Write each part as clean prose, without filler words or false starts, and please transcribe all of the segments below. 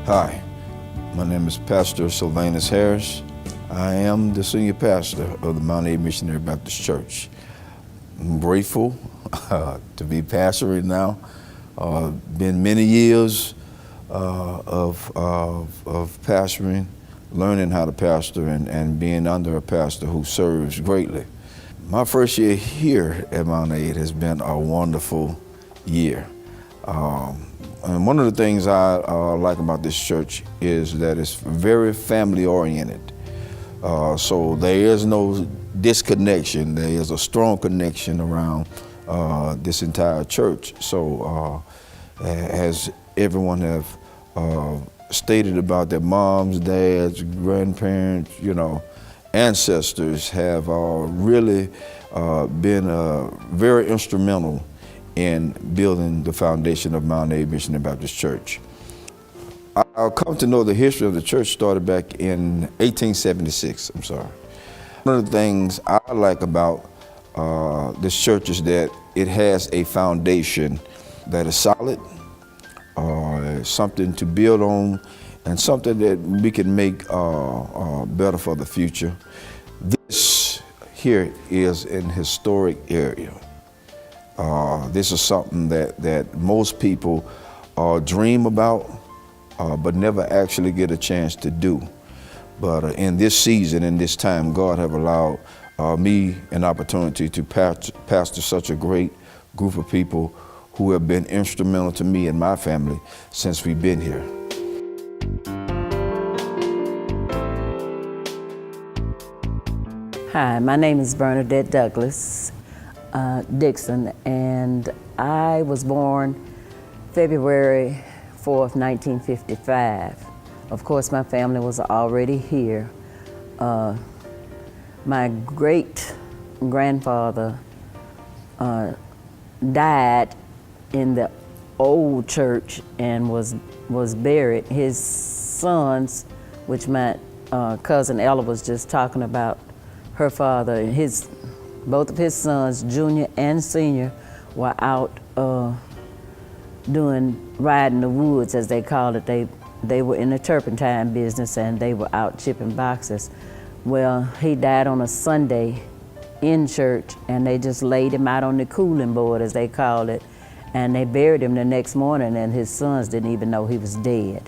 Hi, my name is Pastor Sylvanus Harris. I am the senior pastor of the Mambc Missionary Baptist Church. I'm grateful to be pastoring now. Been many years of pastoring, learning how to pastor and being under a pastor who serves greatly. My first year here at Mambc has been a wonderful year. And one of the things I like about this church is that it's very family oriented. So there is no disconnection. There is a strong connection around this entire church. So as everyone have stated about their moms, dads, grandparents, ancestors have really been very instrumental in building the foundation of Mambc Missionary Baptist Church. I'll come to know the history of the church started back in 1876, One of the things I like about this church is that it has a foundation that is solid, something to build on, and something that we can make better for the future. This here is an historic area. This is something that most people dream about, but never actually get a chance to do. But in this season, in this time, God have allowed me an opportunity to pastor such a great group of people who have been instrumental to me and my family since we've been here. Hi, my name is Bernadette Douglas Dixon, and I was born February 4th, 1955. Of course, my family was already here. My great-grandfather died in the old church and was buried. His sons, which my cousin Ella was just talking about, her father, both of his sons, junior and senior, were out riding the woods, as they call it. They were in the turpentine business, and they were out chipping boxes. Well, he died on a Sunday in church, and they just laid him out on the cooling board, as they called it, and they buried him the next morning, and his sons didn't even know he was dead.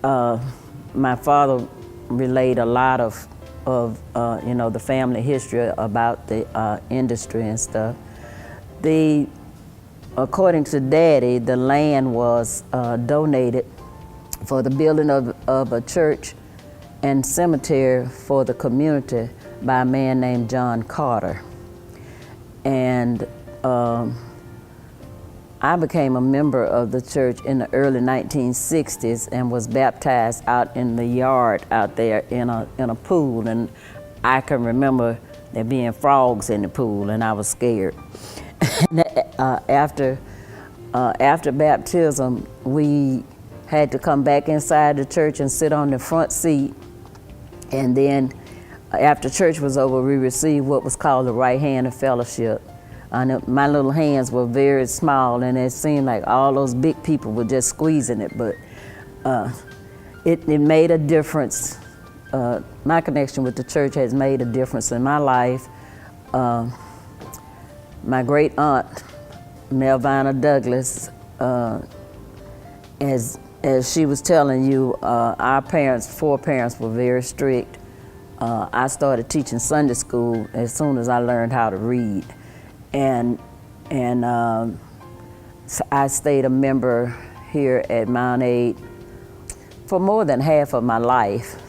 My father relayed a lot of the family history about the industry and stuff. According to Daddy, the land was donated for the building of a church and cemetery for the community by a man named John Carter. And I became a member of the church in the early 1960s and was baptized out in the yard out there in a pool. And I can remember there being frogs in the pool, and I was scared. After baptism, we had to come back inside the church and sit on the front seat. And then after church was over, we received what was called the right hand of fellowship. My little hands were very small, and it seemed like all those big people were just squeezing it, but it made a difference. My connection with the church has made a difference in my life. My great aunt, Melvina Douglas, as she was telling you, our four parents were very strict. I started teaching Sunday school as soon as I learned how to read. And so I stayed a member here at Mambc for more than half of my life.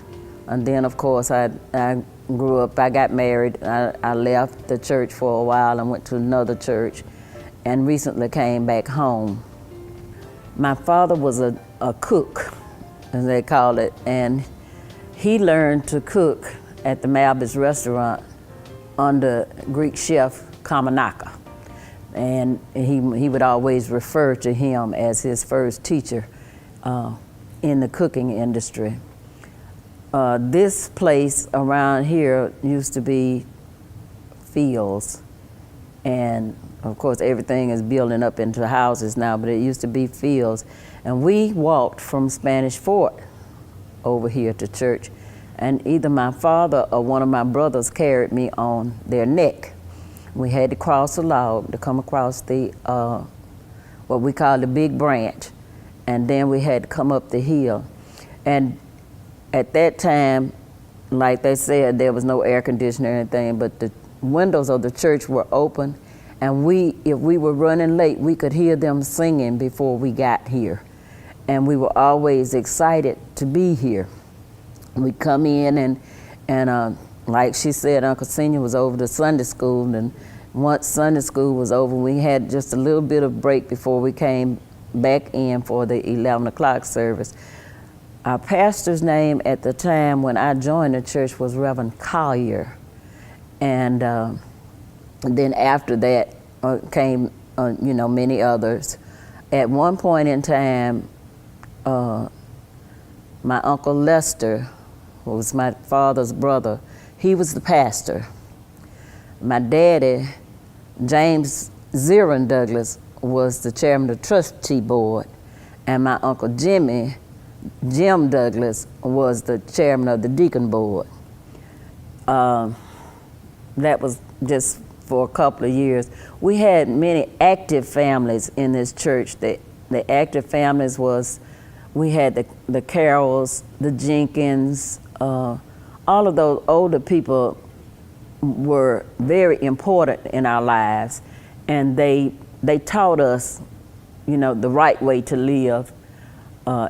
And then, of course, I grew up, I got married, I left the church for a while and went to another church, and recently came back home. My father was a cook, as they call it, and he learned to cook at the Mambc restaurant under Greek chef Kamanaka. And he would always refer to him as his first teacher in the cooking industry. This place around here used to be fields, and Of course, everything is building up into houses now, but it used to be fields. And we walked from Spanish Fort over here to church, and either my father or one of my brothers carried me on their neck. We had to cross a log to come across the what we call the big branch, and then we had to come up the hill. And at that time, like they said, there was no air conditioner or anything, but the windows of the church were open, and if we were running late, we could hear them singing before we got here. And we were always excited to be here. We'd come in and like she said, Uncle Senior was over to Sunday school, and once Sunday school was over, we had just a little bit of break before we came back in for the 11 o'clock service. Our pastor's name at the time when I joined the church was Reverend Collier. And then after that came, many others. At one point in time, my Uncle Lester, who was my father's brother, he was the pastor. My daddy, James Zirin Douglas, was the chairman of the trustee board, and my Uncle Jim Douglas, was the chairman of the deacon board. That was just for a couple of years. We had many active families in this church. The active families was, we had the Carrolls, the Jenkins, all of those older people were very important in our lives, and they taught us, the right way to live.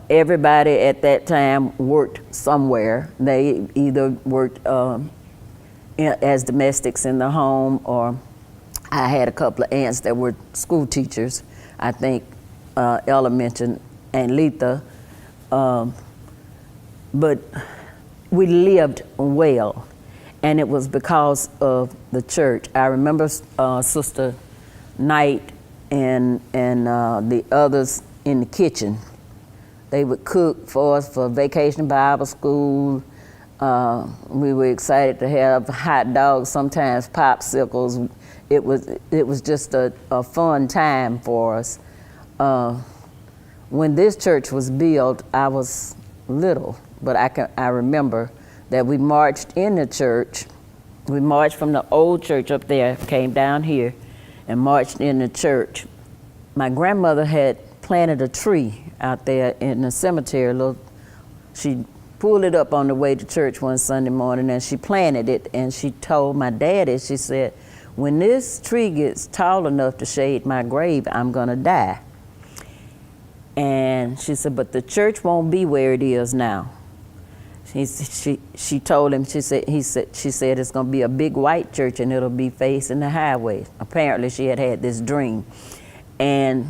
Everybody at that time worked somewhere. They either worked as domestics in the home, or I had a couple of aunts that were school teachers. I think Ella mentioned Aunt Letha. But we lived well, and it was because of the church. I remember Sister Knight and the others in the kitchen. They would cook for us for Vacation Bible School. We were excited to have hot dogs, sometimes popsicles. It was just a fun time for us. When this church was built, I was little, but I remember that we marched in the church. We marched from the old church up there, came down here, and marched in the church. My grandmother had planted a tree out there in the cemetery. She pulled it up on the way to church one Sunday morning, and she planted it, and she told my daddy, she said, when this tree gets tall enough to shade my grave, I'm gonna die. And she said, but the church won't be where it is now. She told him, she said it's gonna be a big white church and it'll be facing the highway. Apparently she had this dream. And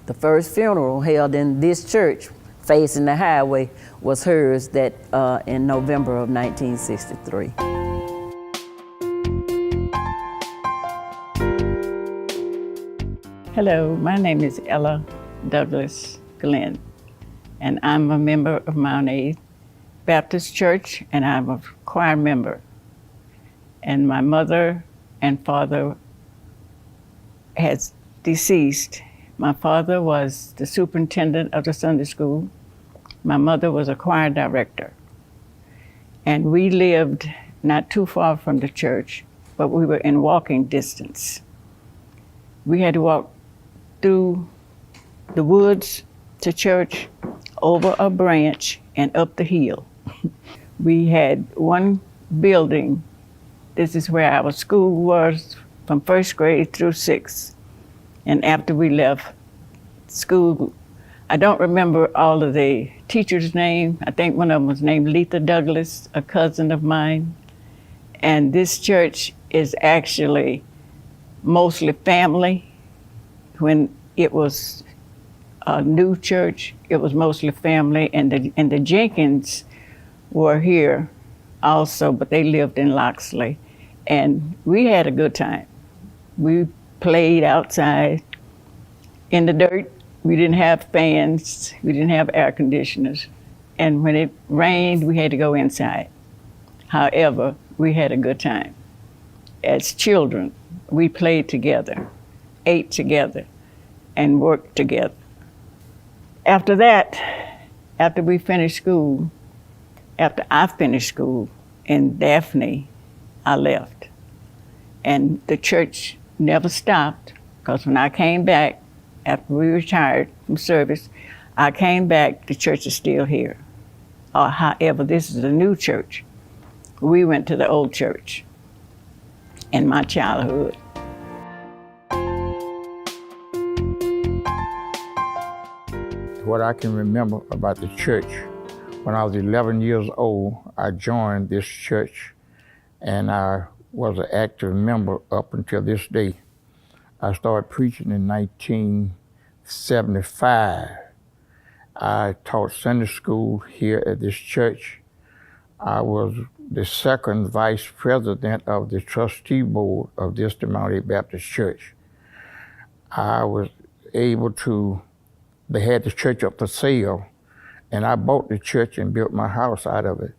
the first funeral held in this church facing the highway was hers that in November of 1963. Hello, my name is Ella Douglas Glenn, and I'm a member of Mambc Baptist Church, and I'm a choir member. And my mother and father has deceased. My father was the superintendent of the Sunday school. My mother was a choir director. And we lived not too far from the church, but we were in walking distance. We had to walk through the woods to church, over a branch, and up the hill. We had one building. This is where our school was from first grade through sixth. And after we left school, I don't remember all of the teachers' names. I think one of them was named Letha Douglas, a cousin of mine. And this church is actually mostly family. When it was a new church, it was mostly family, and the Jenkins were here also, but they lived in Loxley. And we had a good time. We played outside in the dirt. We didn't have fans, we didn't have air conditioners. And when it rained, we had to go inside. However, we had a good time. As children, we played together. ate together and worked together. After that, after we finished school, after I finished school in Daphne, I left. And the church never stopped, because when I came back, after we retired from service, I came back, the church is still here. However, this is a new church. We went to the old church in my childhood. What I can remember about the church, when I was 11 years old, I joined this church, and I was an active member up until this day. I started preaching in 1975. I taught Sunday school here at this church. I was the second vice president of the trustee board of this the Mambc Baptist Church. I was able to, they had the church up for sale, and I bought the church and built my house out of it.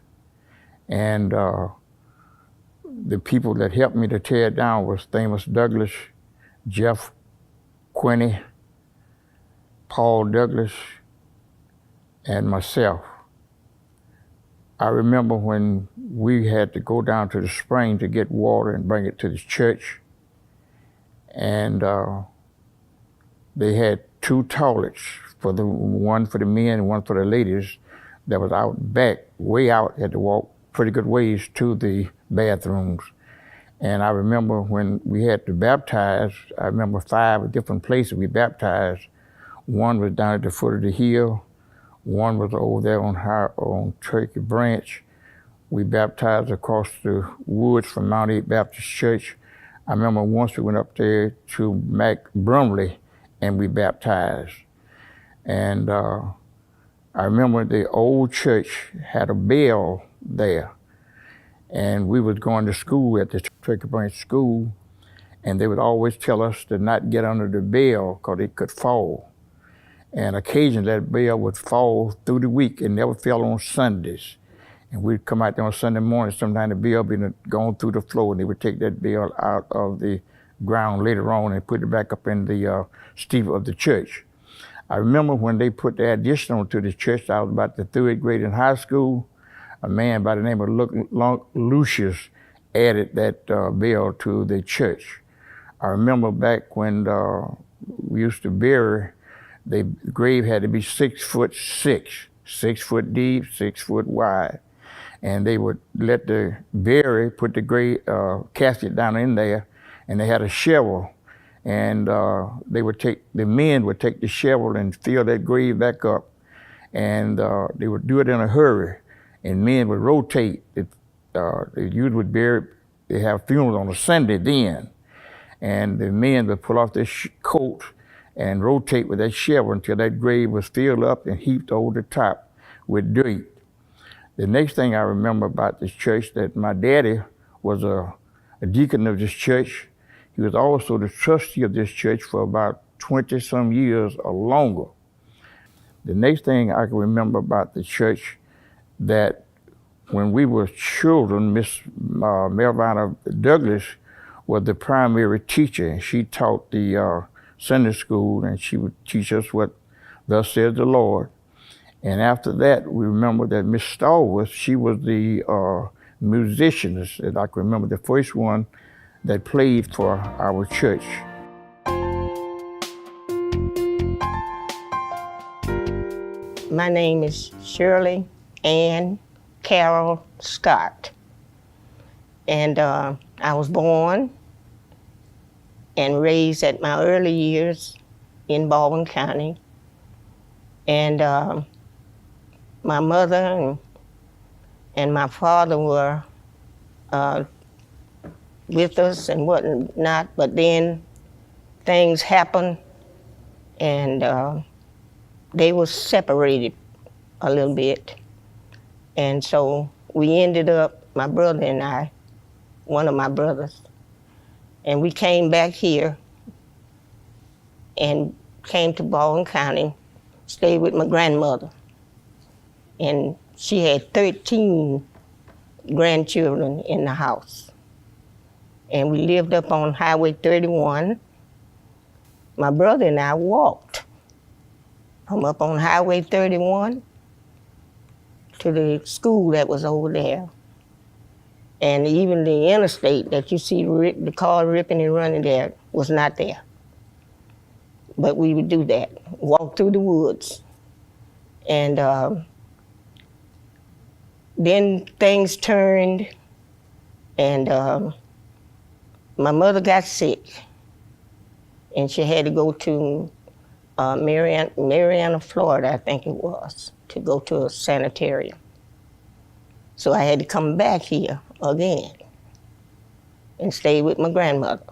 And the people that helped me to tear it down was Amos Douglas, Jeff Quinney, Paul Douglas, and myself. I remember when we had to go down to the spring to get water and bring it to the church, and they had two toilets, one for the men and one for the ladies, that was out back, way out, had to walk pretty good ways to the bathrooms. And I remember when we had to baptize, I remember 5 different places we baptized. One was down at the foot of the hill, one was over there on Turkey Branch. We baptized across the woods from Mambc Baptist Church. I remember once we went up there to Mac Brumley and we baptized. And I remember the old church had a bell there. And we was going to school at the Turkey Branch School, and they would always tell us to not get under the bell because it could fall. And occasionally that bell would fall through the week. It never fell on Sundays. And we'd come out there on Sunday morning, sometimes the bell would be going through the floor, and they would take that bell out of the ground later on and put it back up in the steeple of the church. I remember when they put the addition on to the church, I was about the 3rd grade in high school. A man by the name of Lucius added that bell to the church. I remember back when we used to bury, the grave had to be 6'6", 6 foot deep, 6 foot wide. And they would let the bury, put the grave casket down in there, and they had a shovel. And the men would take the shovel and fill that grave back up. And they would do it in a hurry. And men would rotate. The youth would bury, they have funerals on a Sunday then. And the men would pull off their coat and rotate with that shovel until that grave was filled up and heaped over the top with dirt. The next thing I remember about this church, that my daddy was a deacon of this church. He was also the trustee of this church for about 20-some years or longer. The next thing I can remember about the church, that when we were children, Miss Melvina Douglas was the primary teacher, and she taught the Sunday school, and she would teach us what thus says the Lord. And after that, we remember that Miss Stallworth, she was the musicianist, and I can remember the first one that played for our church. My name is Shirley Ann Carol Scott. And I was born and raised at my early years in Baldwin County. And my mother and my father were with us and whatnot, but then things happened, and they were separated a little bit. And so we ended up, my brother and I, one of my brothers, and we came back here and came to Baldwin County, stayed with my grandmother. And she had 13 grandchildren in the house. And we lived up on Highway 31, my brother and I walked from up on Highway 31 to the school that was over there. And even the interstate that you see the car ripping and running there was not there. But we would do that, walk through the woods. And then things turned, and my mother got sick, and she had to go to Marianna, Florida, I think it was, to go to a sanitarium. So I had to come back here again and stay with my grandmother.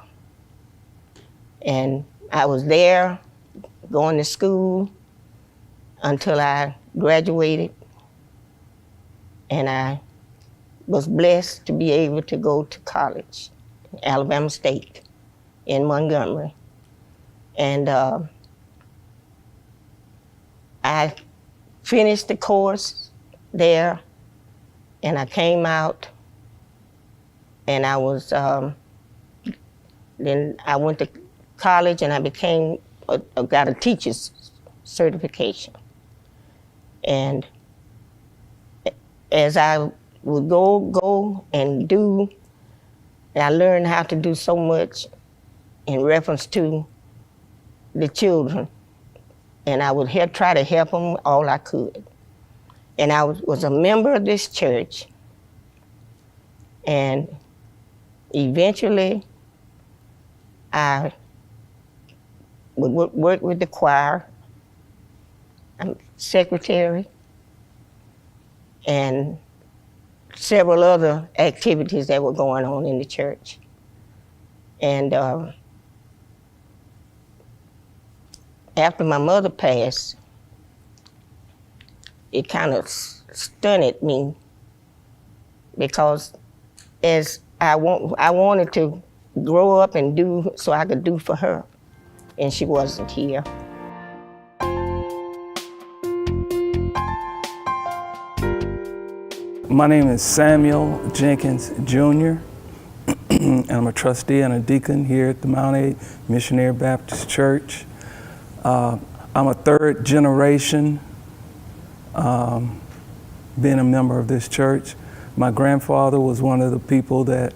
And I was there going to school until I graduated, and I was blessed to be able to go to college, Alabama State in Montgomery. And I finished the course there, and I came out, and I was, then I went to college, and I got a teacher's certification. And as I would go and do, I learned how to do so much in reference to the children, and I would try to help them all I could. And I was a member of this church, and eventually I would work with the choir. I'm secretary, and several other activities that were going on in the church. And after my mother passed, it kind of stunted me, because as I wanted to grow up and do so I could do for her, and she wasn't here. My name is Samuel Jenkins Jr., and I'm a trustee and a deacon here at the Mount A Missionary Baptist Church. I'm a third generation being a member of this church. My grandfather was one of the people that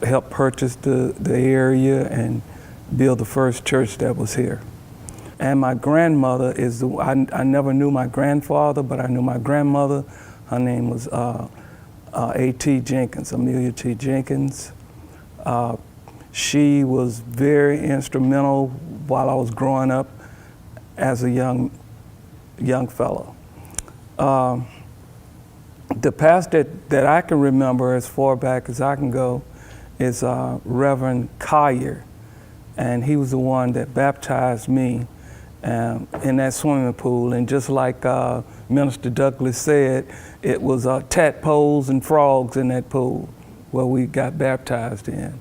helped purchase the area and build the first church that was here. And my grandmother is I never knew my grandfather, but I knew my grandmother. Her name was A.T. Jenkins, Amelia T. Jenkins. She was very instrumental while I was growing up as a young fellow. The pastor that I can remember as far back as I can go is Reverend Collier, and he was the one that baptized me in that swimming pool. And just like Minister Douglas said, it was tadpoles and frogs in that pool where we got baptized in.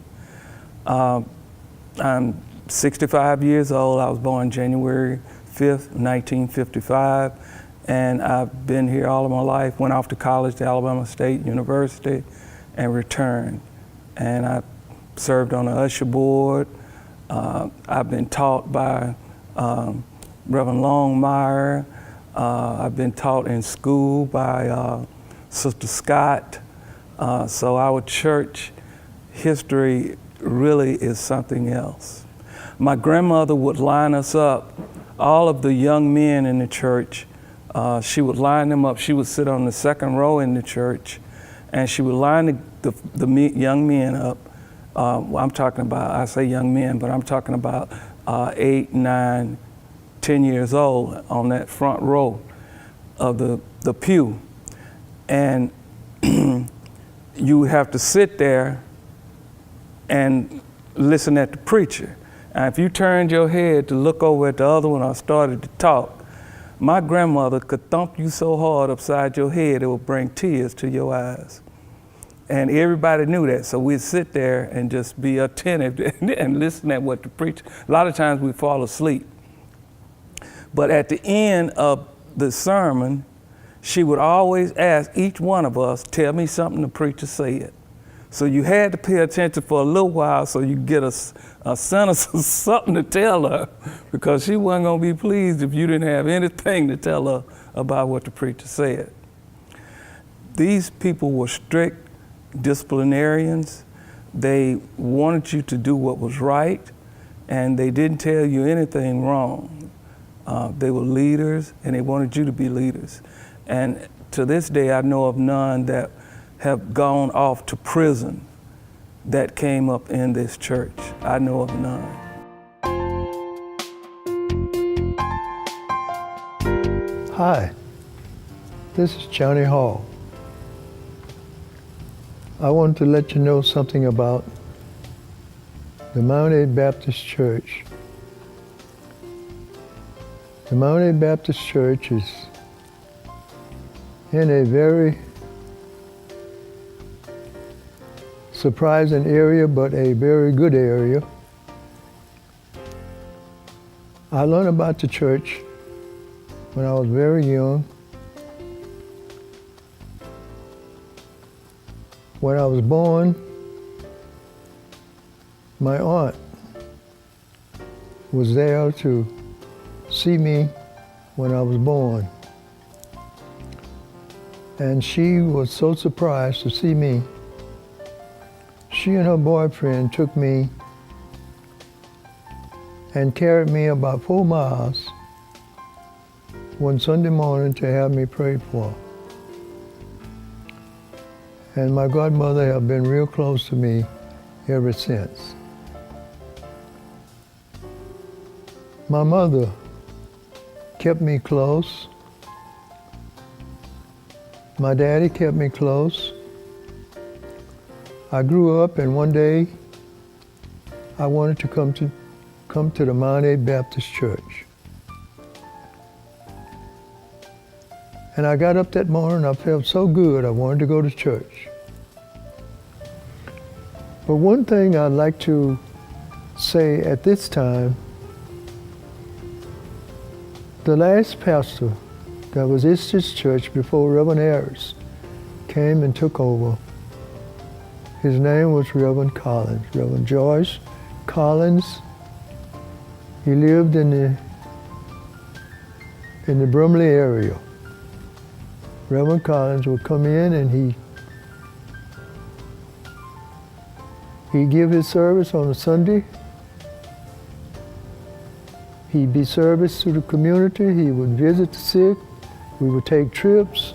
I'm 65 years old. I was born January 5th, 1955, and I've been here all of my life. Went off to college to Alabama State University and returned. And I served on the usher board. I've been taught by Reverend Longmire. I've been taught in school by Sister Scott. So our church history really is something else. My grandmother would line us up, all of the young men in the church. She would line them up. She would sit on the second row in the church, and she would line the young men up. I'm talking about, I say young men, but I'm talking about 8, 9, 10 years old on that front row of the pew. And you would have to sit there and listen at the preacher. And if you turned your head to look over at the other one or started to talk, my grandmother could thump you so hard upside your head it would bring tears to your eyes. And everybody knew that, so we'd sit there and just be attentive and listen at what the preacher, a lot of times we'd fall asleep. But at the end of the sermon, she would always ask each one of us, tell me something the preacher said. So you had to pay attention for a little while so you get a sentence or something to tell her, because she wasn't going to be pleased if you didn't have anything to tell her about what the preacher said. These people were strict disciplinarians. They wanted you to do what was right, and they didn't tell you anything wrong. They were leaders, and they wanted you to be leaders. And to this day, I know of none that have gone off to prison that came up in this church. I know of none. Hi, this is Johnny Hall. I want to let you know something about the Mambc Baptist Church. The Mambc Baptist Church is in a very surprising area, but a very good area. I learned about the church when I was very young. When I was born, my aunt was there to see me when I was born. And she was so surprised to see me. She and her boyfriend took me and carried me about 4 miles one Sunday morning to have me prayed for. And my godmother have been real close to me ever since. My mother kept me close. My daddy kept me close. I grew up, and one day I wanted to come to the Mambc Baptist Church. And I got up that morning, I felt so good, I wanted to go to church. But one thing I'd like to say at this time, the last pastor that was in this church before Reverend Harris came and took over, his name was Reverend Collins, Reverend George Collins. He lived in the Brumley area. Reverend Collins would come in and he'd give his service on a Sunday. He'd be service to the community. He would visit the sick. We would take trips.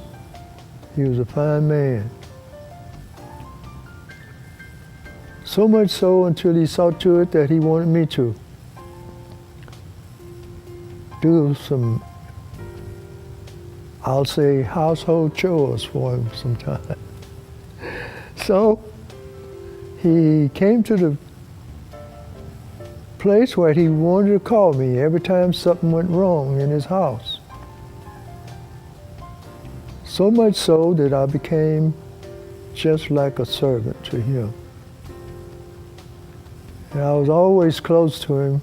He was a fine man. So much so until he saw to it that he wanted me to do some, I'll say, household chores for him sometime. So he came to the place where he wanted to call me every time something went wrong in his house. So much so that I became just like a servant to him. And I was always close to him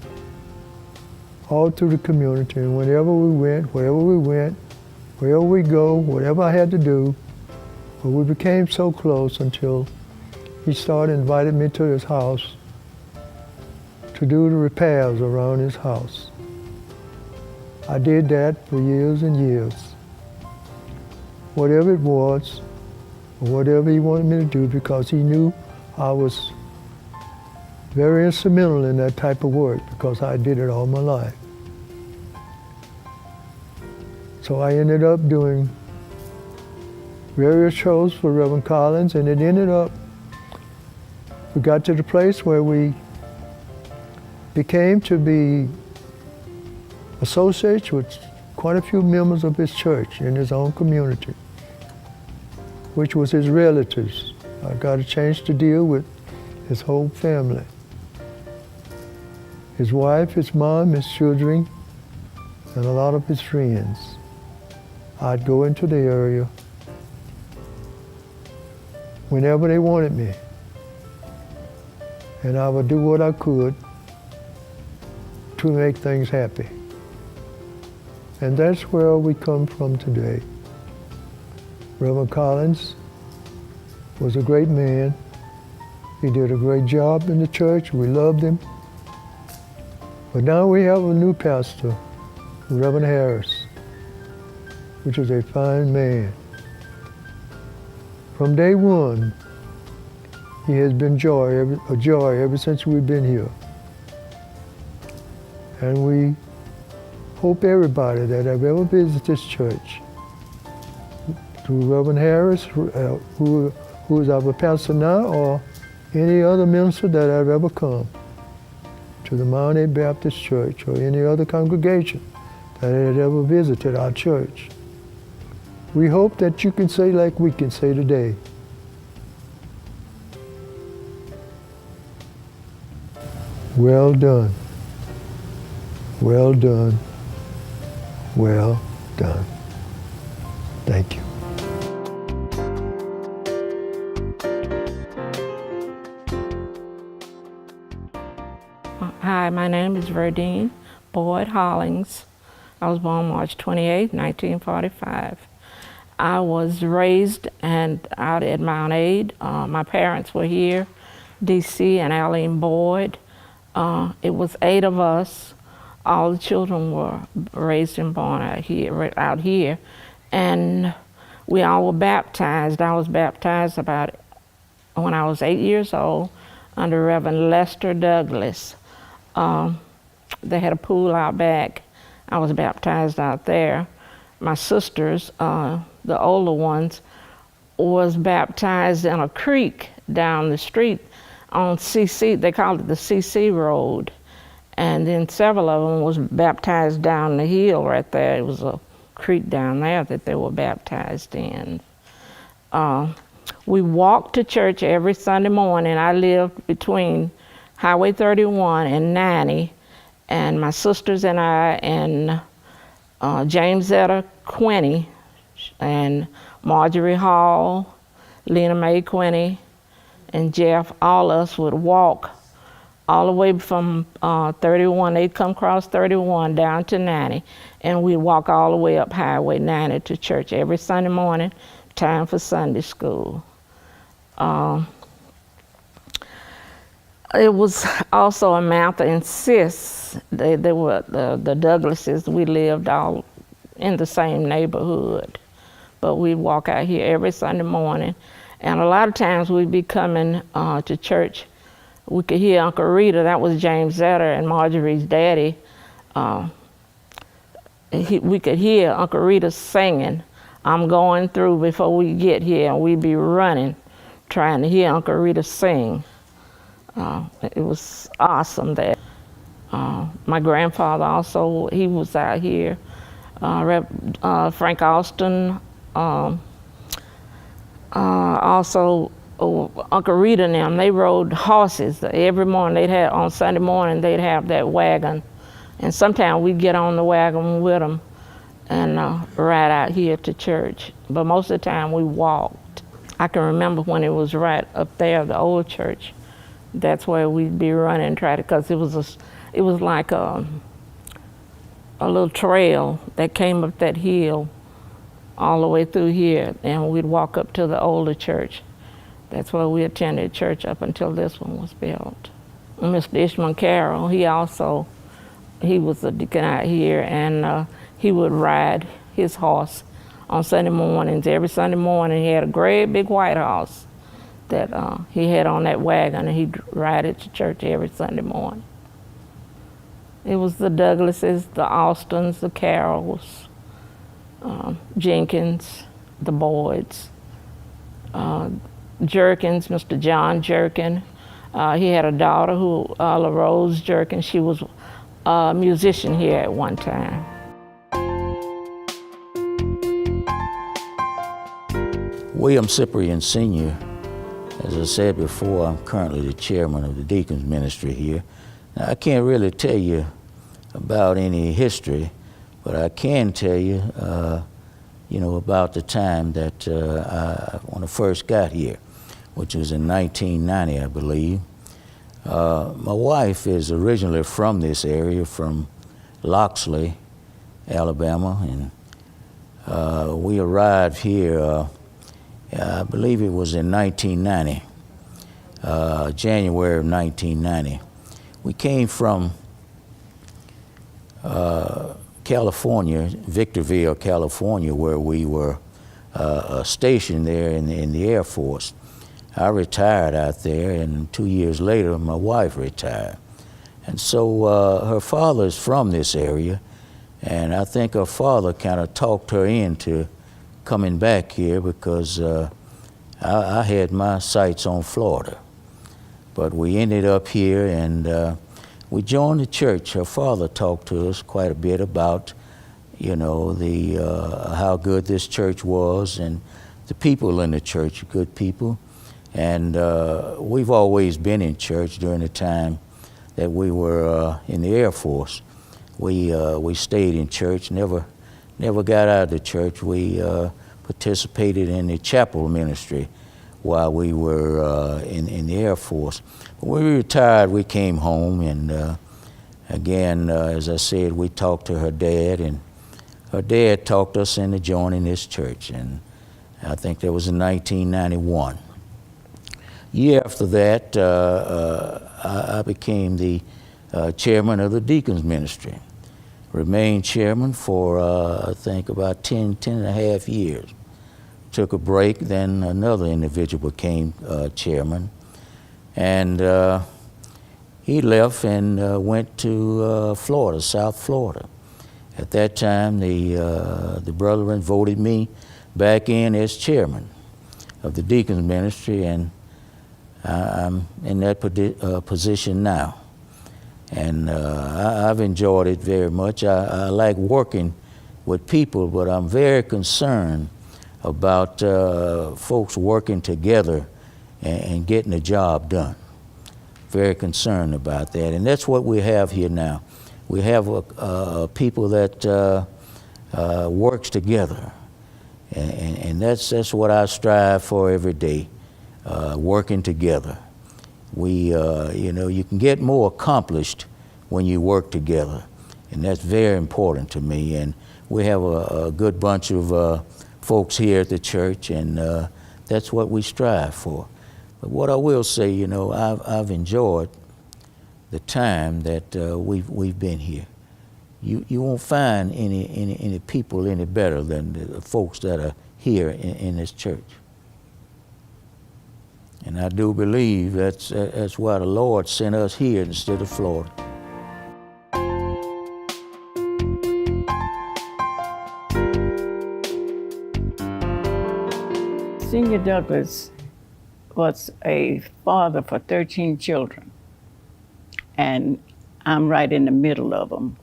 all through the community. And whenever we went, wherever we go, whatever I had to do, but we became so close until he started inviting me to his house to do the repairs around his house. I did that for years and years. Whatever it was, or whatever he wanted me to do, because he knew I was very instrumental in that type of work, because I did it all my life. So I ended up doing various shows for Reverend Collins, and it ended up, we got to the place where we became to be associates with quite a few members of his church in his own community, which was his relatives. I got a chance to deal with his whole family. His wife, his mom, his children, and a lot of his friends. I'd go into the area whenever they wanted me, and I would do what I could to make things happy. And that's where we come from today. Reverend Collins was a great man. He did a great job in the church. We loved him. But now we have a new pastor, Reverend Harris, which is a fine man. From day one, he has been a joy ever since we've been here. And we hope everybody that have ever visited this church, through Reverend Harris, who is our pastor now, or any other minister that have ever come to the Mambc Baptist Church or any other congregation that had ever visited our church. We hope that you can say like we can say today. Well done. Well done. Well done. Thank you. Hi, my name is Verdine Boyd Hollings. I was born March 28, 1945. I was raised out at Mambc. My parents were here, D.C. and Eileen Boyd. It was 8 of us. All the children were raised and born out here. And we all were baptized. I was baptized when I was 8 years old under Reverend Lester Douglas. They had a pool out back. I was baptized out there. My sisters, the older ones, was baptized in a creek down the street on CC. They called it the CC Road. And then several of them was baptized down the hill right there. It was a creek down there that they were baptized in. We walked to church every Sunday morning. I lived between Highway 31 and 90, and my sisters and I and James Zetta Quinney and Marjorie Hall, Lena Mae Quinney, and Jeff, all of us would walk all the way from 31. They'd come across 31 down to 90, and we'd walk all the way up Highway 90 to church every Sunday morning, time for Sunday school. It was also a Martha and Sis. They were the Douglases. We lived all in the same neighborhood, but we'd walk out here every Sunday morning. And a lot of times we'd be coming to church. We could hear Uncle Rita, that was James Zetter and Marjorie's daddy. We could hear Uncle Rita singing, "I'm going through" before we get here, and we'd be running, trying to hear Uncle Rita sing. It was awesome there. My grandfather also, he was out here. Frank Austin, also Uncle Rita and them, they rode horses. Every morning on Sunday morning, they'd have that wagon. And sometimes we'd get on the wagon with them and ride out here to church. But most of the time we walked. I can remember when it was right up there, the old church. That's where we'd be running, because it was like a little trail that came up that hill all the way through here, and we'd walk up to the older church. That's where we attended church up until this one was built. And Mr. Ishmael Carroll, he was a deacon out here, and he would ride his horse on Sunday mornings. Every Sunday morning, he had a great big white horse that he had on that wagon, and he'd ride it to church every Sunday morning. It was the Douglases, the Austins, the Carrolls, Jenkins, the Boyds, Jerkins, Mr. John Jerkin. He had a daughter, LaRose Jerkin. She was a musician here at one time. William Cyprian Sr., as I said before, I'm currently the chairman of the Deacons Ministry here. Now, I can't really tell you about any history, but I can tell you, about the time that when I first got here, which was in 1990, I believe. My wife is originally from this area, from Loxley, Alabama, and we arrived here, I believe it was in 1990. January of 1990. We came from California, Victorville, California, where we were stationed there in the Air Force. I retired out there, and 2 years later, my wife retired. And so her father is from this area, and I think her father kind of talked her into coming back here because I had my sights on Florida. But we ended up here, and we joined the church. Her father talked to us quite a bit about, you know, how good this church was, and the people in the church, good people. And we've always been in church during the time that we were in the Air Force. We stayed in church, never got out of the church. We participated in the chapel ministry while we were in the Air Force. When we retired, we came home, and again, as I said, we talked to her dad, and her dad talked us into joining this church, and I think that was in 1991. Year after that, I became the chairman of the deacons ministry. Remained chairman for, I think, about 10 and a half years. Took a break, then another individual became chairman. And he left and went to Florida, South Florida. At that time, the brethren voted me back in as chairman of the deacons ministry, and I'm in that position now. And I've enjoyed it very much. I like working with people, but I'm very concerned about folks working together and getting the job done. Very concerned about that. And that's what we have here now. We have people that works together. And that's what I strive for every day. Working together. You can get more accomplished when you work together, and that's very important to me. And we have a good bunch of folks here at the church, and that's what we strive for. But what I will say, I've enjoyed the time that we've been here. You won't find any people any better than the folks that are here in this church. And I do believe that's why the Lord sent us here instead of Florida. Senior Douglas was a father for 13 children, and I'm right in the middle of them.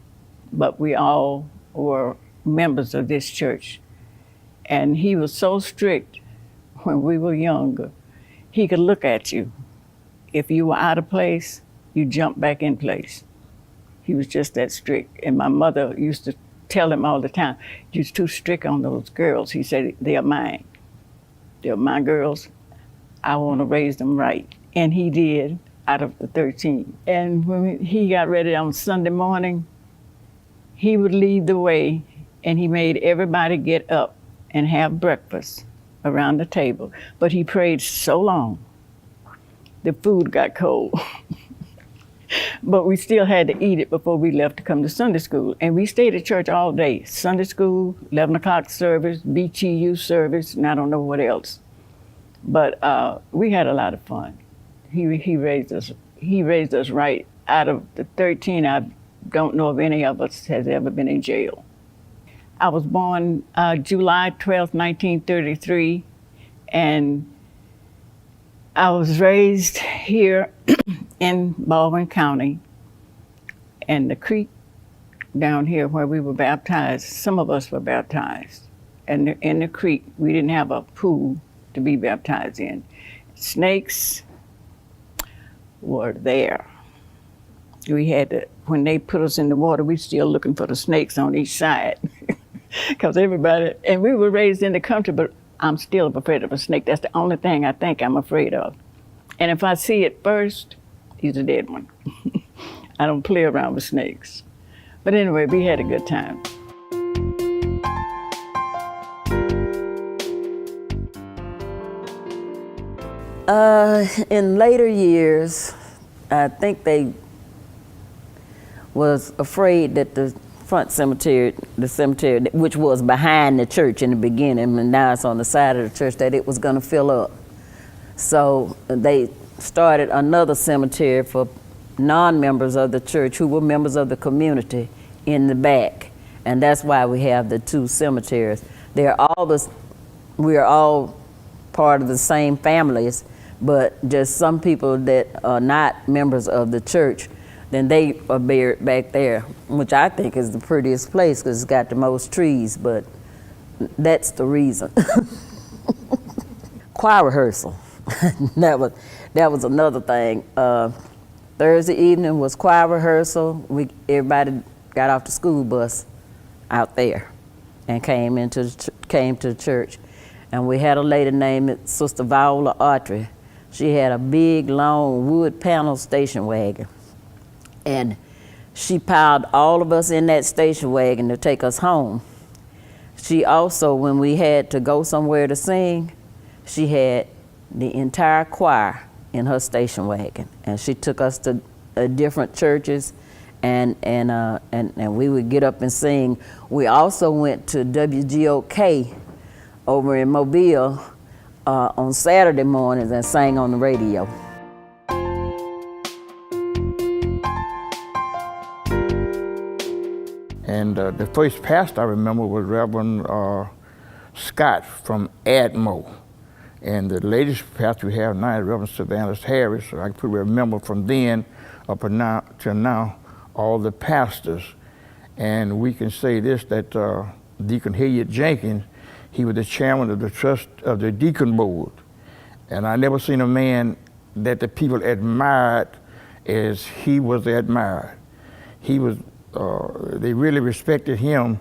But we all were members of this church. And he was so strict when we were younger. He could look at you. If you were out of place, you jumped back in place. He was just that strict. And my mother used to tell him all the time, "You're too strict on those girls." He said, "They're mine. They're my girls. I want to raise them right." And he did, out of the 13. And when he got ready on Sunday morning, he would lead the way, and he made everybody get up and have breakfast around the table. But he prayed so long, the food got cold. But we still had to eat it before we left to come to Sunday school. And we stayed at church all day. Sunday school, 11 o'clock service, BTU service, and I don't know what else. But we had a lot of fun. He raised us right. Out of the 13, I don't know if any of us has ever been in jail. I was born July 12th, 1933, and I was raised here in Baldwin County, and the creek down here where we were baptized, some of us were baptized. And in the creek, we didn't have a pool to be baptized in. Snakes were there. We had to, when they put us in the water, we still looking for the snakes on each side. Because everybody, and we were raised in the country, but I'm still afraid of a snake. That's the only thing I think I'm afraid of. And if I see it first, he's a dead one. I don't play around with snakes. But anyway, we had a good time. In later years, I think they was afraid that the front cemetery, the cemetery which was behind the church in the beginning, and now it's on the side of the church, that it was going to fill up. So they started another cemetery for non-members of the church who were members of the community in the back, and that's why we have the two cemeteries. We are all part of the same families, but just some people that are not members of the church, then they are buried back there, which I think is the prettiest place because it's got the most trees, but that's the reason. Choir rehearsal, that was another thing. Thursday evening was choir rehearsal. Everybody got off the school bus out there and came to the church. And we had a lady named Sister Viola Autry. She had a big, long wood panel station wagon. And she piled all of us in that station wagon to take us home. She also, when we had to go somewhere to sing, she had the entire choir in her station wagon. And she took us to different churches, and we would get up and sing. We also went to WGOK over in Mobile on Saturday mornings and sang on the radio. And the first pastor I remember was Reverend Scott from Admo. And the latest pastor we have now is Reverend Sylvanus Harris. So I could remember from then up till now all the pastors. And we can say this, that Deacon Hilliard Jenkins, he was the chairman of the trust of the deacon board. And I never seen a man that the people admired as he was admired. He was, they really respected him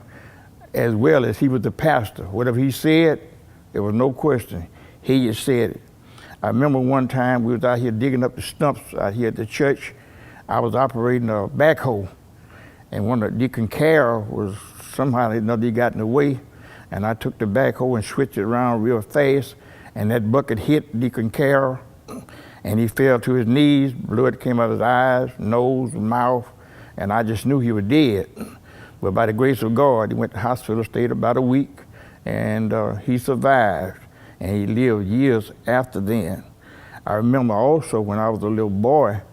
as well as he was the pastor. Whatever he said, there was no question. He just said it. I remember one time we was out here digging up the stumps out here at the church. I was operating a backhoe, and one of Deacon Carroll was somehow or another he got in the way, and I took the backhoe and switched it around real fast, and that bucket hit Deacon Carroll, and he fell to his knees. Blood came out of his eyes, nose, mouth, and I just knew he was dead. But by the grace of God, he went to the hospital, stayed about a week, and he survived, and he lived years after then. I remember also when I was a little boy,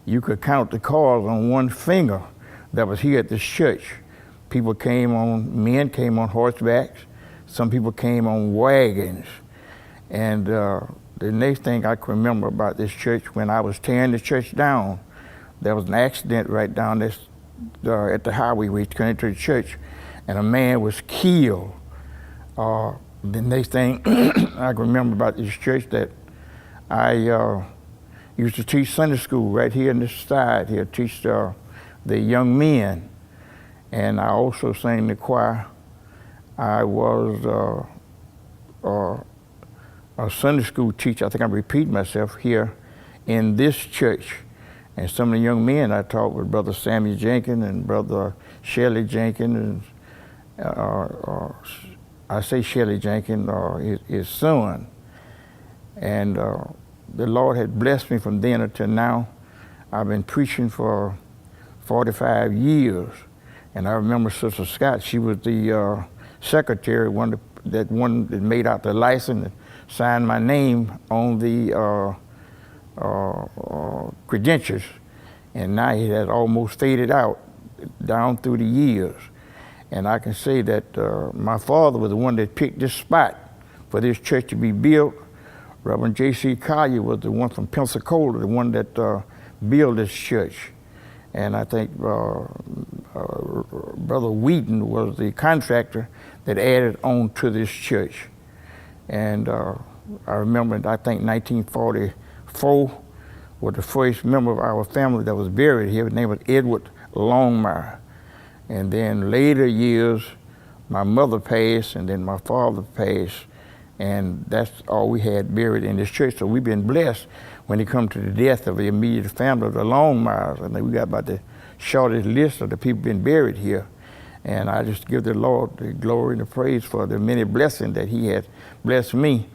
you could count the cars on one finger that was here at this church. Men came on horsebacks, some people came on wagons. And the next thing I can remember about this church, when I was tearing the church down, there was an accident right down this at the highway where he turned into the church, and a man was killed. The next thing I can remember about this church, that I used to teach Sunday school right here in this side here, teach the young men, and I also sang in the choir. I was a Sunday school teacher. I think I'm repeating myself here in this church. And some of the young men I taught with Brother Samuel Jenkins and Brother Shelley Jenkins, and I say Shelley Jenkins, his son. And the Lord had blessed me from then until now. I've been preaching for 45 years. And I remember Sister Scott, she was the secretary, that made out the license and signed my name on the credentials, and now it has almost faded out down through the years. And I can say that my father was the one that picked this spot for this church to be built. Reverend J.C. Collier was the one from Pensacola, the one that built this church. And I think Brother Wheaton was the contractor that added on to this church. And I remember, I think 1944 was the first member of our family that was buried here. His name was Edward Longmire. And then later years, my mother passed, and then my father passed, and that's all we had buried in this church. So we've been blessed when it comes to the death of the immediate family of the Longmires. I think we got about the shortest list of the people been buried here. And I just give the Lord the glory and the praise for the many blessings that he has blessed me.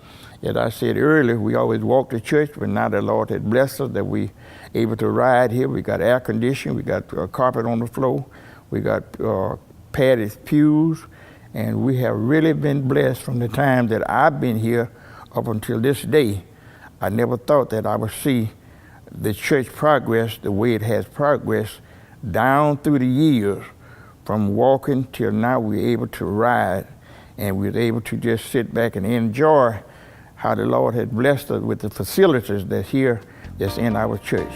As I said earlier, we always walked to church, but now the Lord had blessed us that we able to ride here. We got air conditioning, we got carpet on the floor, we got padded pews, and we have really been blessed from the time that I've been here up until this day. I never thought that I would see the church progress the way it has progressed down through the years, from walking till now we're able to ride, and we're able to just sit back and enjoy how the Lord had blessed us with the facilities that's in our church.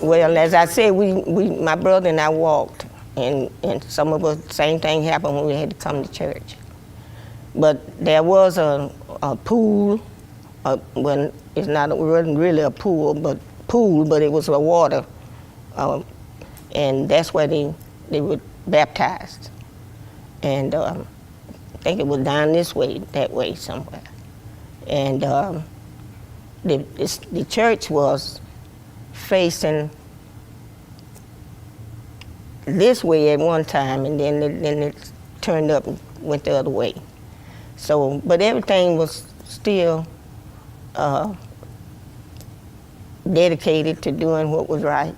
Well, as I said, my brother and I walked, and some of us, same thing happened when we had to come to church. But there was a pool, when it wasn't really a pool, but it was a water, and that's where they were baptized. And I think it was down that way somewhere. And the church was facing this way at one time, and then it turned up and went the other way. So, but everything was still dedicated to doing what was right,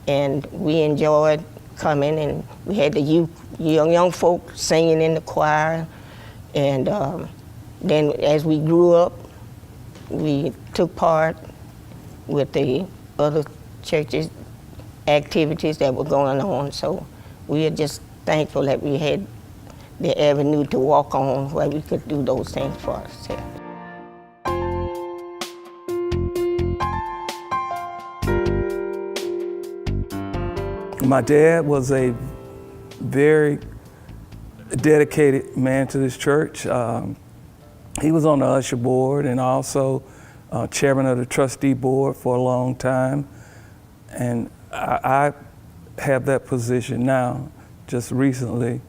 and we enjoyed coming, and we had the young folk singing in the choir, and then as we grew up, we took part with the other churches' activities that were going on. So we are just thankful that we had the avenue to walk on where we could do those things for ourselves. My dad was a very dedicated man to this church. He was on the usher board and also chairman of the trustee board for a long time. And I have that position now, just recently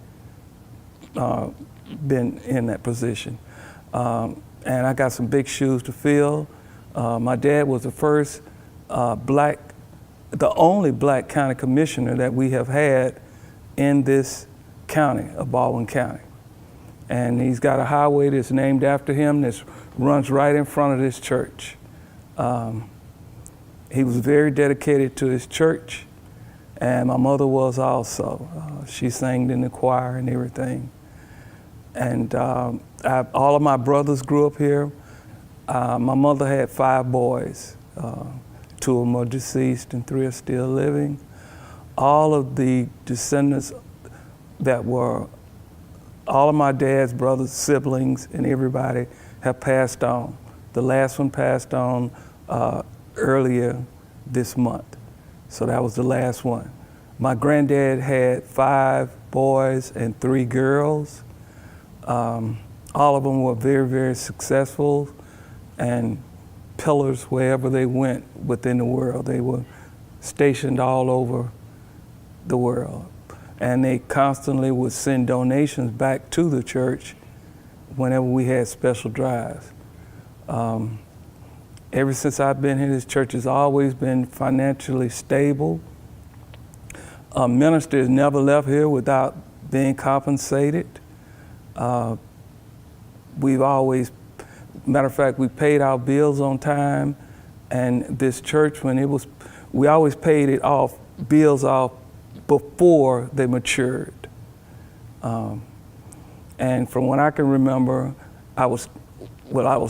been in that position. And I got some big shoes to fill. My dad was the first the only black county commissioner that we have had in this county of Baldwin County. And he's got a highway that's named after him that runs right in front of this church. He was very dedicated to his church, and my mother was also. She sang in the choir and everything. And all of my brothers grew up here. My mother had 5 boys. 2 of them are deceased and 3 are still living. All of the descendants all of my dad's brothers, siblings, and everybody have passed on. The last one passed on earlier this month. So that was the last one. My granddad had 5 boys and 3 girls. All of them were very, very successful and pillars wherever they went within the world. They were stationed all over the world. And they constantly would send donations back to the church whenever we had special drives. Ever since I've been here, this church has always been financially stable. Ministers never left here without being compensated. We've always, matter of fact, we paid our bills on time, and this church, we always paid bills off before they matured. And from what I can remember, I was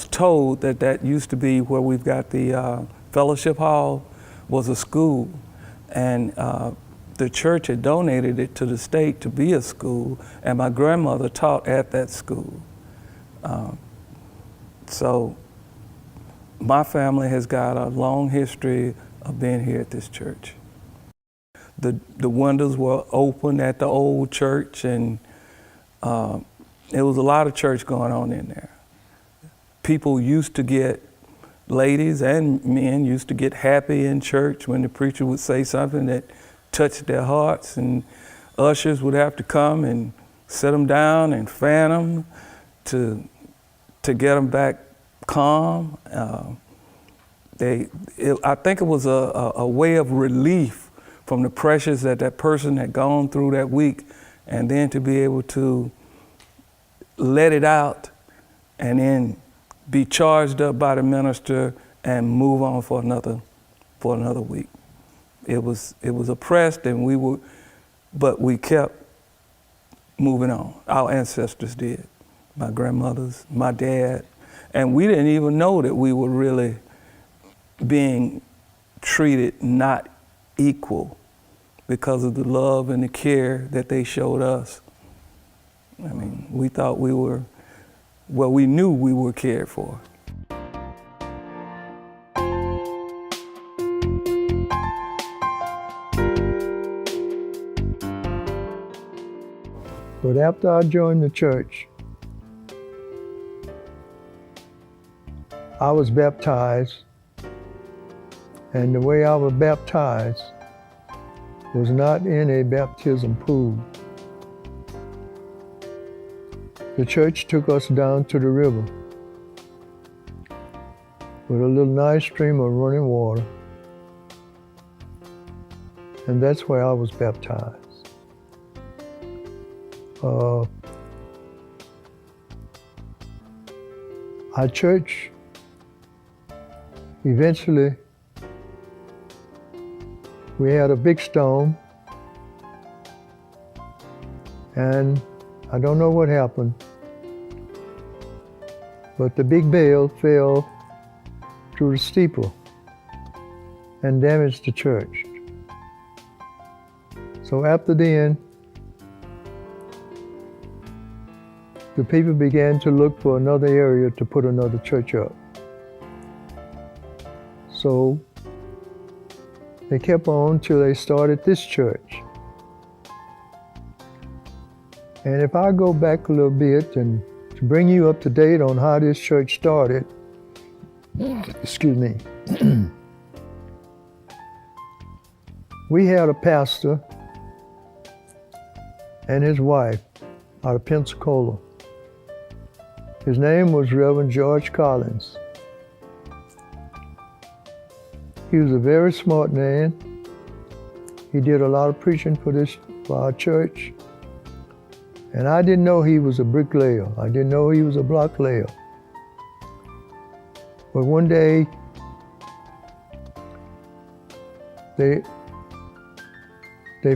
told that used to be where we've got the fellowship hall was a school, and the church had donated it to the state to be a school, and my grandmother taught at that school. So my family has got a long history of being here at this church. The windows were open at the old church, and there was a lot of church going on in there. People used to get, ladies and men used to get happy in church when the preacher would say something that touched their hearts, and ushers would have to come and sit them down and fan them to get them back calm. I think it was a way of relief from the pressures that that person had gone through that week, and then to be able to let it out and then be charged up by the minister and move on for another week. It was oppressed, and but we kept moving on. Our ancestors did, my grandmothers, my dad, and we didn't even know that we were really being treated not equal because of the love and the care that they showed us. I mean, we thought we knew we were cared for. But after I joined the church, I was baptized, and the way I was baptized was not in a baptism pool. The church took us down to the river with a little nice stream of running water, and that's where I was baptized. Our church eventually, we had a big storm, and I don't know what happened, but the big bale fell through the steeple and damaged the church. So after then, the people began to look for another area to put another church up. So they kept on till they started this church. And if I go back a little bit and to bring you up to date on how this church started, excuse me, we had a pastor and his wife out of Pensacola. His name was Reverend George Collins. He was a very smart man. He did a lot of preaching for our church. And I didn't know he was a bricklayer. I didn't know he was a block layer. But one day, they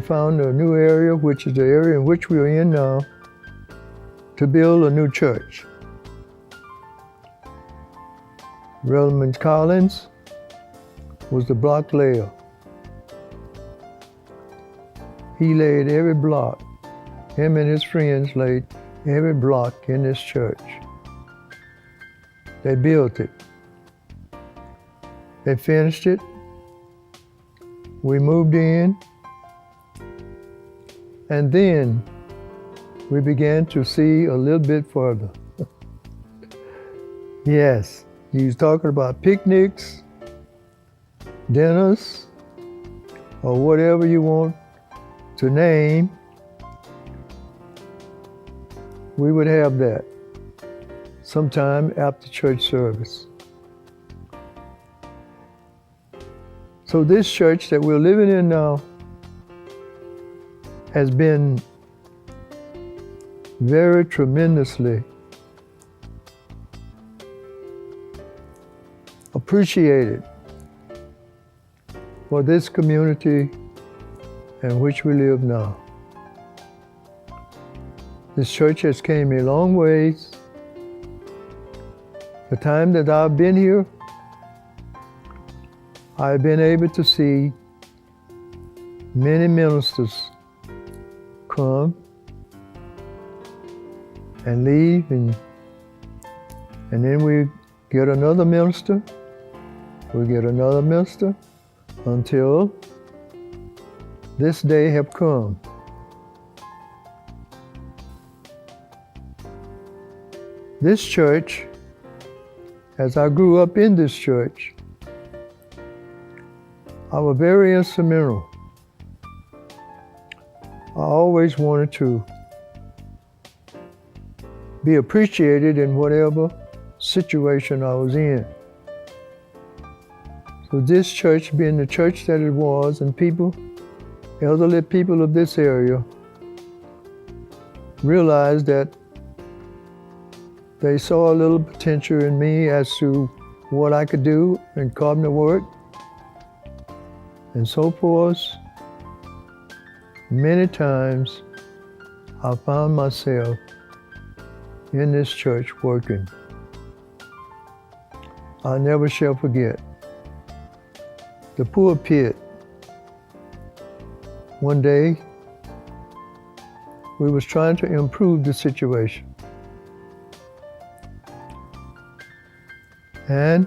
found a new area, which is the area in which we are in now, to build a new church. Reverend Collins was the block layer. He laid every block. Him and his friends laid every block in this church. They built it. They finished it. We moved in. And then we began to see a little bit further. Yes, he was talking about picnics, dinners, or whatever you want to name. We would have that sometime after church service. So this church that we're living in now has been very tremendously appreciated for this community in which we live now. This church has came a long ways. The time that I've been here, I've been able to see many ministers come and leave, and then we get another minister, until this day have come. This church, as I grew up in this church, I was very instrumental. I always wanted to be appreciated in whatever situation I was in. So this church, being the church that it was, and people elderly people of this area realized that they saw a little potential in me as to what I could do in carpenter work and so forth. Many times I found myself in this church working. I never shall forget the pulpit. One day, we was trying to improve the situation. And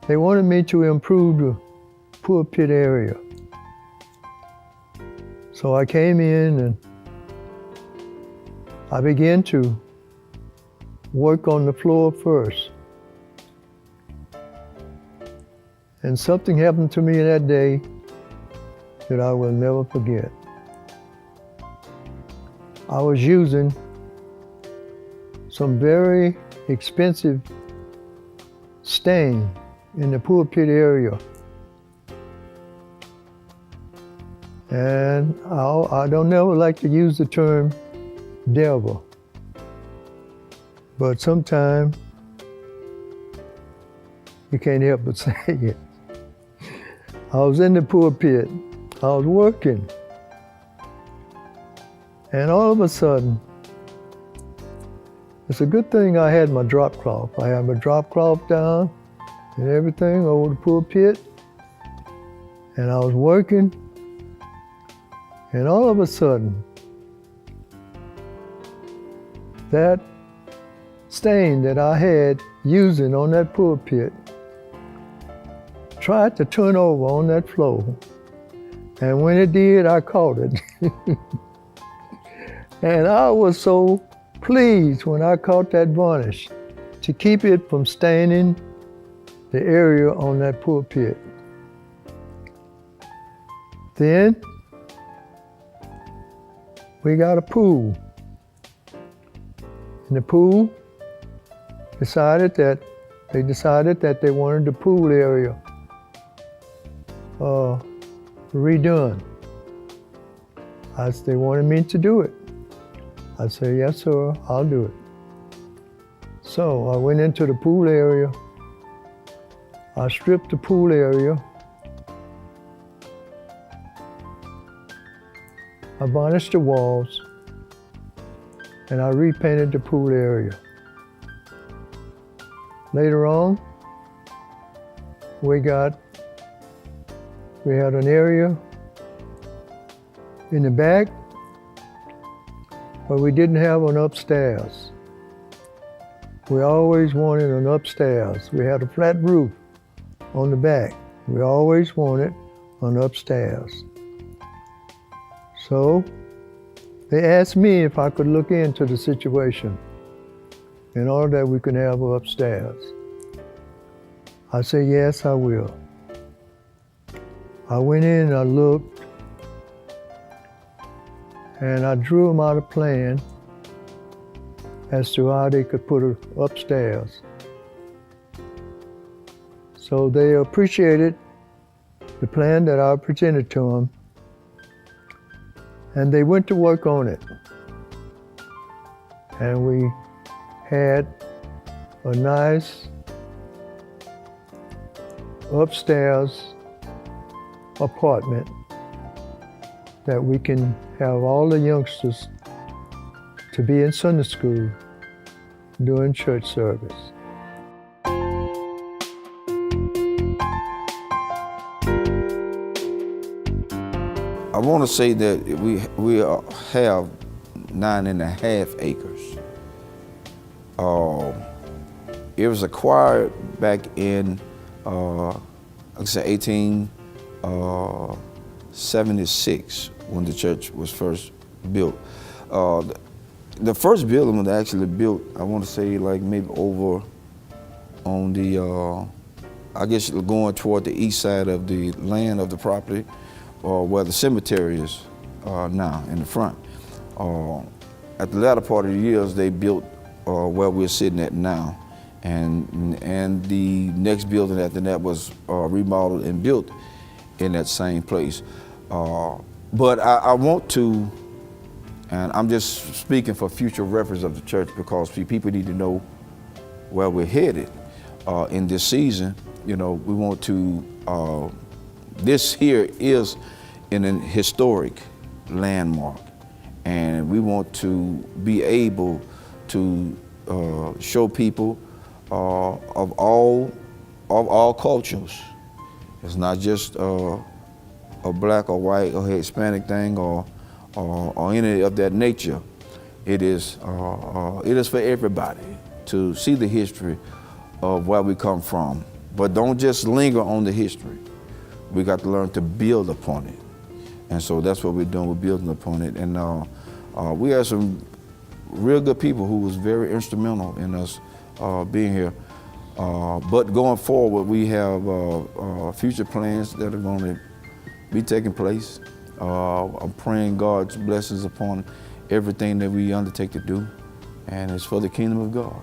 they wanted me to improve the pulpit area. So I came in and I began to work on the floor first. And something happened to me that day that I will never forget. I was using some very expensive stain in the pulpit area. And I don't never like to use the term devil, but sometimes you can't help but say it. I was in the pulpit, I was working, and all of a sudden, it's a good thing I had my drop cloth. I had my drop cloth down and everything over the pulpit, and I was working, and all of a sudden, that stain that I had using on that pulpit tried to turn over on that floor. And when it did, I caught it. And I was so pleased when I caught that varnish to keep it from staining the area on that pulpit. Then we got a pool. And the pool decided that they wanted the pool area redone. They wanted me to do it. I said, yes, sir, I'll do it. So I went into the pool area. I stripped the pool area. I varnished the walls, and I repainted the pool area. Later on, we had an area in the back, but we didn't have an upstairs. We always wanted an upstairs. We had a flat roof on the back. We always wanted an upstairs. So they asked me if I could look into the situation in order that we could have an upstairs. I said, yes, I will. I went in and I looked, and I drew them out a plan as to how they could put it upstairs. So they appreciated the plan that I presented to them, and they went to work on it. And we had a nice upstairs apartment that we can have all the youngsters to be in Sunday school during church service. I want to say that we have 9.5 acres. It was acquired back in, like I said, 1876 when the church was first built. The first building was actually built, I want to say, like maybe over on the, I guess going toward the east side of the land of the property, where the cemetery is now in the front. At the latter part of the years, they built where we're sitting at now. And the next building after that was remodeled and built in that same place. But I want to, and I'm just speaking for future reference of the church, because people need to know where we're headed in this season. You know, we want to, this here is an historic landmark, and we want to be able to show people of all cultures. It's not just a black or white or Hispanic thing or any of that nature. It is for everybody to see the history of where we come from. But don't just linger on the history. We got to learn to build upon it. And so that's what we're doing, we're building upon it. And we had some real good people who was very instrumental in us being here. But going forward, we have future plans that are going to be taking place. I'm praying God's blessings upon everything that we undertake to do, and it's for the kingdom of God.